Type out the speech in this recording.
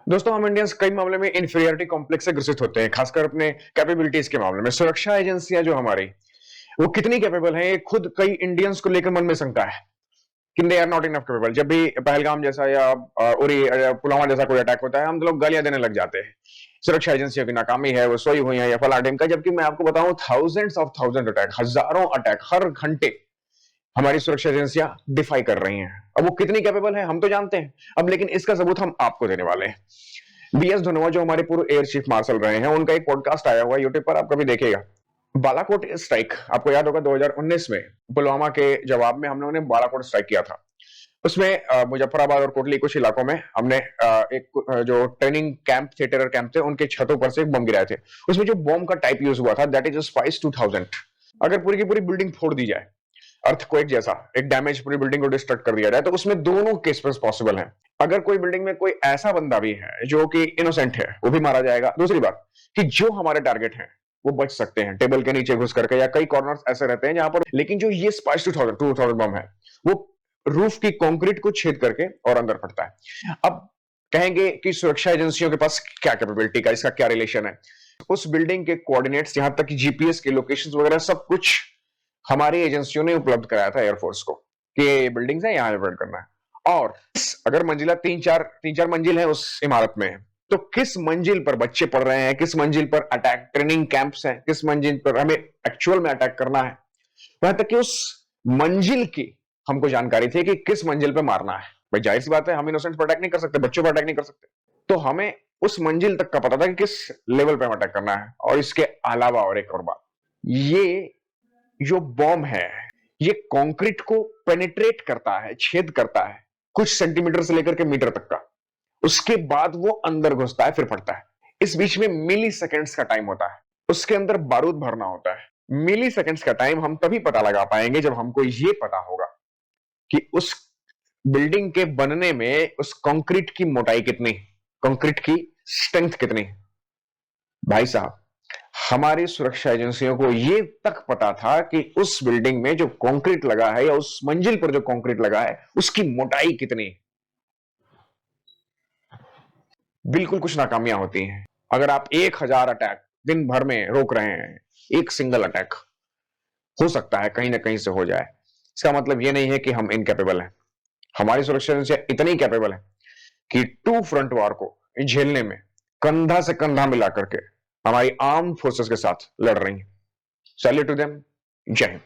दोस्तों, हम इंडियंस कई मामले में इंफीरियरिटी कॉम्प्लेक्स से ग्रसित होते हैं, खासकर अपने कैपेबिलिटीज के मामले में। सुरक्षा एजेंसियां जो हमारी, वो कितनी कैपेबल हैं, ये खुद कई इंडियंस को लेकर मन में शंका है कि they are not enough capable. जब भी पहलगाम जैसा या उरी पुलवामा जैसा कोई अटैक होता है, हम लोग गालियां देने लग जाते हैं, सुरक्षा एजेंसियों की नाकामी है, वो सोई हुई है या फला ढिमका। जबकि मैं आपको बताऊं, थाउजेंड्स ऑफ थाउजेंड अटैक, हजारों अटैक हर घंटे हमारी सुरक्षा एजेंसियां डिफाई कर रही हैं। अब वो कितनी कैपेबल है हम तो जानते हैं अब, लेकिन इसका सबूत हम आपको देने वाले हैं। बीएस धनोआ जो हमारे पूर्व एयर चीफ मार्शल रहे हैं, उनका एक पॉडकास्ट आया हुआ यूट्यूब पर, आप कभी देखिएगा। बालाकोट स्ट्राइक आपको याद होगा, 2019 में पुलवामा के जवाब में हम लोगों ने बालाकोट स्ट्राइक किया था। उसमें मुजफ्फराबाद और कोटली कुछ इलाकों में हमने जो ट्रेनिंग कैंप थे, टेरर कैंप थे, उनके छतों पर से एक बम गिराए थे। उसमें जो बम का टाइप यूज हुआ था, दैट इज स्पाइस 2000। अगर पूरी की पूरी बिल्डिंग फोड़ दी जाए, अर्थक्वेक जैसा एक डैमेज पूरी बिल्डिंग को डिस्ट्रक्ट कर दिया जाए, तो उसमें दोनों केसेस पॉसिबल हैं। अगर कोई बिल्डिंग में कोई ऐसा बंदा भी है जो कि इनोसेंट है, वो भी मारा जाएगा। दूसरी बात कि जो हमारे टारगेट हैं वो बच सकते हैं टेबल के नीचे घुस करके, या कई कॉर्नर्स ऐसे रहते हैं जहां पर। लेकिन जो ये स्पाइस 2000 बम है, वो रूफ की कंक्रीट को छेद करके और अंदर फटता है। अब कहेंगे कि सुरक्षा एजेंसियों के पास क्या कैपेबिलिटी का, इसका क्या रिलेशन है? उस बिल्डिंग के कोऑर्डिनेट्स, यहां तक कि जीपीएस के लोकेशंस वगैरह सब कुछ हमारी एजेंसियों ने उपलब्ध कराया था एयरफोर्स को कि ये बिल्डिंग्स है, यहां ऑपरेट करना है। और अगर मंजिला तीन चार मंजिल है उस इमारत में, तो किस मंजिल पर बच्चे पढ़ रहे हैं, किस मंजिल पर अटैक ट्रेनिंग कैंप्स हैं, किस मंजिल पर हमें एक्चुअल में अटैक करना है, वहां तक कि उस मंजिल की हमको जानकारी थी कि किस मंजिल पर मारना है। भाई जाहिर सी बात है, हम इनोसेंट्स पर अटैक नहीं कर सकते, बच्चों पर अटैक नहीं कर सकते। तो हमें उस मंजिल तक का पता था कि किस लेवल पर अटैक करना है। और इसके अलावा और एक और बात, ये जो बॉम्ब है, ये कंक्रीट को पेनिट्रेट करता है, छेद करता है कुछ सेंटीमीटर से लेकर के मीटर तक का। उसके बाद वो अंदर घुसता है, फिर फटता है। इस बीच में मिली सेकेंड्स का टाइम होता है, उसके अंदर बारूद भरना होता है। मिली सेकेंड्स का टाइम हम तभी पता लगा पाएंगे जब हमको ये पता होगा कि उस बिल्डिंग के बनने में उस कंक्रीट की मोटाई कितनी, कंक्रीट की स्ट्रेंथ कितनी। भाई साहब, हमारी सुरक्षा एजेंसियों को ये तक पता था कि उस बिल्डिंग में जो कंक्रीट लगा है, या उस मंजिल पर जो कंक्रीट लगा है, उसकी मोटाई कितनी। बिल्कुल कुछ नाकामियां होती हैं। अगर आप 1000 अटैक दिन भर में रोक रहे हैं, एक सिंगल अटैक हो सकता है कहीं ना कहीं से हो जाए, इसका मतलब यह नहीं है कि हम इनकैपेबल हैं। हमारी सुरक्षा एजेंसियां इतनी कैपेबल है कि टू फ्रंट वॉर को झेलने में कंधा से कंधा मिला करके हमारी आर्म फोर्सेस के साथ लड़ रही हैं। Salute to them. जय हिंद।